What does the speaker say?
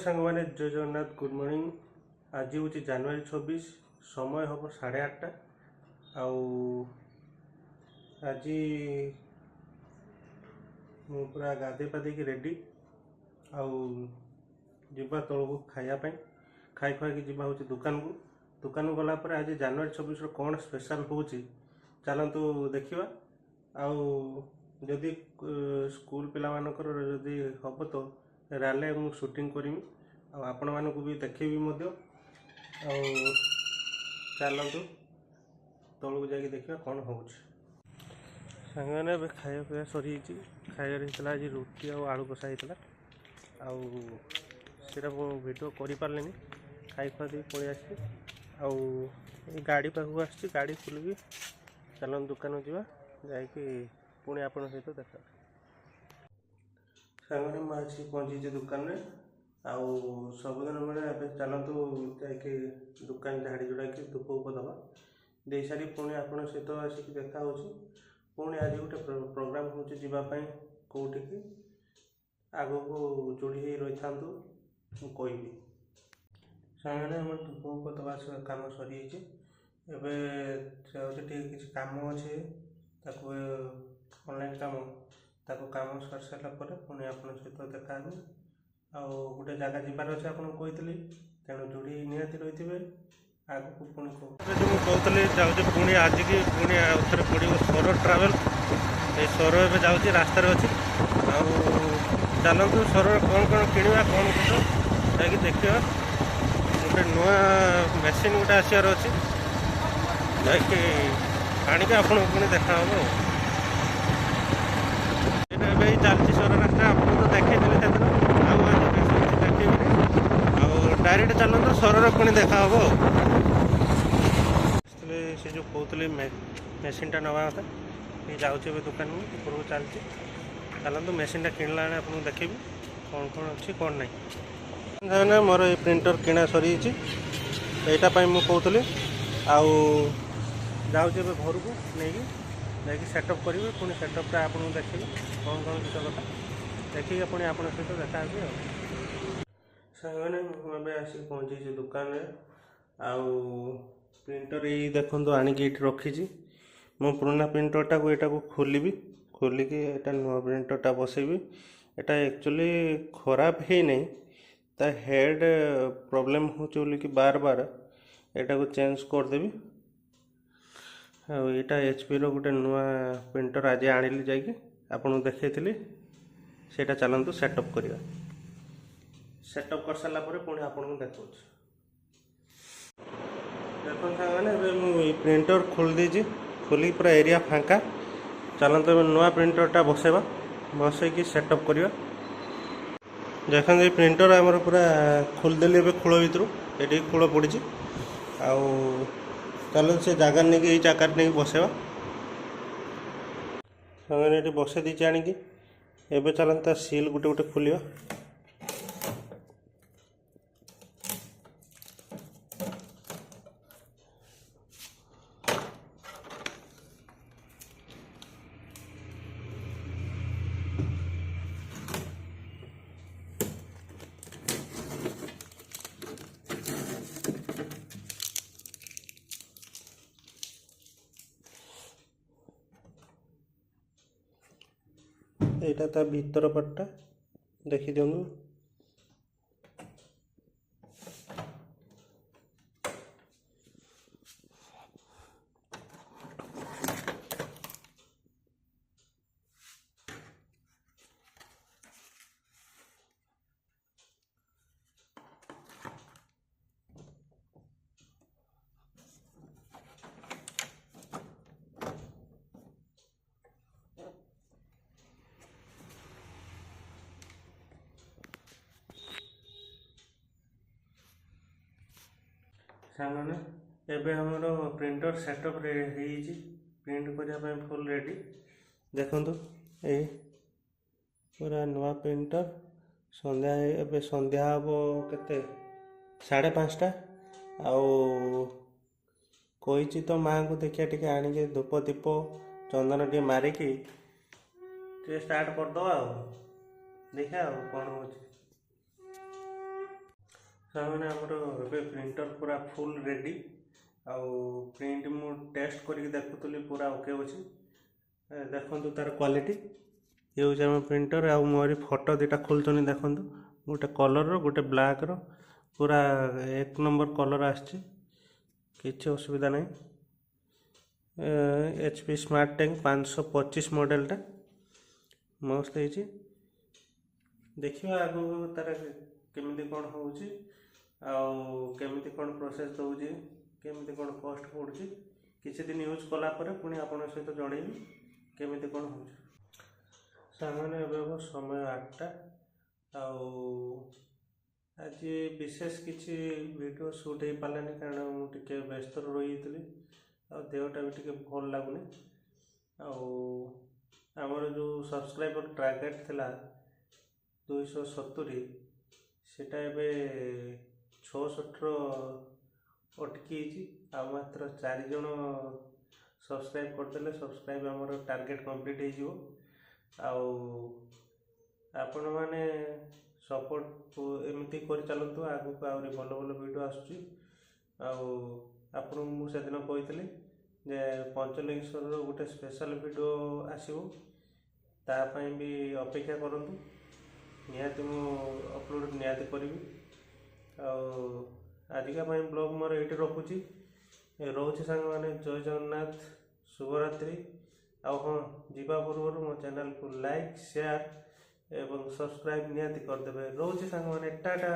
सांग मैंने जय जगन्नाथ गुड मॉर्निंग। आज हूँ जनवरी 26 समय हम 8:30 आज मु पूरा गाधे पाधे की रेडी आवा तौक खायापी खाई खुआई जी हूँ दुकान को गला आज जनवरी 26 कौन स्पेशल हो चलतु देखा आदि स्कूल पिला जदि हम तो राले मु शूटिंग करमी आपण मानक भी देखेबी चलतु तौक जाकि देखा कौन हो सांगे खाया पीवा सरी खाइबार होता आज रुटी आलू कषा होता आटा भिडियो कर पारे खाई खुआ दे पलि आसी गाड़ी पाखक आसी गाड़ी खुलिकी चलन दुकान जावा जाकि पुणी आपण सहित देखा सांगे मुझे पहुँची दुकान में सबुदिन बेले चलतु जाकि दुकान झाड़ी जुड़ा कि धूप उप दबा दे सारी पुणी आपण सहित आसिक देखा पुणी आज गोटे प्रोग्राम हो कौटी की आग को जोड़ी रही था कहि सांगे धूप उप दबा कम सरी किसी कम अच्छे ऑनलाइन काम सर सारा पुणी आप सहित देखा गोटे जगह जीवार अच्छे आपको कही तेणु जोड़ी निहाती रही थे आग को पुणी कहते जाऊँगी पुणी आज की पुणी आउे पड़ो सौर ट्रावेल ये सौर ए जाऊँगी रास्तार अच्छी चलतु सौर कौन कौन किणवा कौन कर जाकि देखा गोटे नुआ मेसीन गोटे आसार अच्छी जाकि आणिक आप देखा चलती सौर रास्ता आपको तो देखी डायरेक्ट चलते सौर पुणी देखा से जो कहते मेसीनटा नवा कथा ये जाऊँचे दुकान में ऊपर को चलती चलते मेसीनटा किणला आपको देखी कौन कौन अच्छी कौन ना मोर ये प्रिंटर किणा सरी यहीटापी मुझे जाऊँचे घर को लेकिन जाकि सेटअप करेंगे पुणी सेटअप आपको देखिए कौन कौन किस कथा देखिए पुणी आप सहित देखा सांगे मुझे आसिक पहुँची दुकान में प्रिंटर ये देखो आणिकी रखी मो पुराना प्रिंटरटा को यहाँ खोलि खोलिकी यहाँ नुआ प्रिंटरटा बसैबी यहाँ एक्चुअली खराब है नहीं ता हेड प्रॉब्लम हो बार बार यहाँ को चेंज करदेवी यहाँ एचपी रो गोटे नुआ प्रिंटर आज आनिली जाकि आपको देखी से चलतु सेटअप करवा सेटअप कर सारा पुणी आपको देखा देखो सामने प्रिंटर खोल देजी खोल पूरा एरिया फांका चलते नुआ प्रिंटरटा बसैबा बसैकी सेटअप करवा देखो ये प्रिंटर आमर पूरा खोलदेली खोल भर ये खोल पड़ी चलो से जगार नहीं ये जगार नहीं बसैबा सामने ये बसई दी आणिकी एवं चलता सील गोटे गोटे खोलिया यहाँ ता भीतर पट्टा देखी दिखाँ सामने एबे हमरो प्रिंटर सेटअप प्रिंट करने फुल रेडी देखो ये पूरा नुआ प्रिंटर संध्या एबे संध्या हम के 5:30 कही तो माँ को देखिए टे आणिके धूप दीप चंदन टे मारिकी स्टार्ट करदे देखा कौन हो सामने आमर ए प्रिंटर पूरा फुल रेडी आउ प्रिंट मु टेस्ट करके देखुली पूरा ओके अच्छे देखु तार क्वालिटी ये हूँ आम प्रिंटर आउ मोरी फोटो दुटा खोलुनी देखु गोटे कलर गोटे ब्लैक रो पूरा एक नंबर कलर आसछि किसी असुविधा नहीं HP स्मार्ट टैंक 525 मॉडलटा मस्त है देखिए आगु तार केमिति कौन होउछि केमिति कौन प्रोसेस दौर केमिति कौन कॉस्ट पड़ुछि किसी दिन यूज कला पुणी आपन सहित जनइबी केमिति कौन हो सामान्य एवं समय 8टा आज विशेष किसी वीडियो शूट हो पारानी कारण मुझे व्यस्त रही देहटा भी टे भल लगुनि आमर जो सब्सक्राइबर टार्गेट थिला 270 सेटा एबे 66 अटकी आ मात्र 4 जन सब्सक्राइब करदेले सब्सक्राइब आमर टार्गेट कंप्लीट हो आपण मैंने सपोर्ट एमती कर चलतु आगु आहरी भल भल वीडियो आसुची आपन मुझे दिन कही जे पंचलिंगेश्वर गोटे स्पेशल वीडियो आसो तापाई भी अपेक्षा करंतु निहाती मु अपलोड निहाती करी आजिका ब्लॉग मोर ये रखुची रोचे सांग मैंने जय जगन्नाथ शुभरात्रि हाँ जीवा पूर्व मो चैनल को लाइक शेयर एवं सब्सक्राइब निहाती करदे रोचे सांग मैंने टाटा।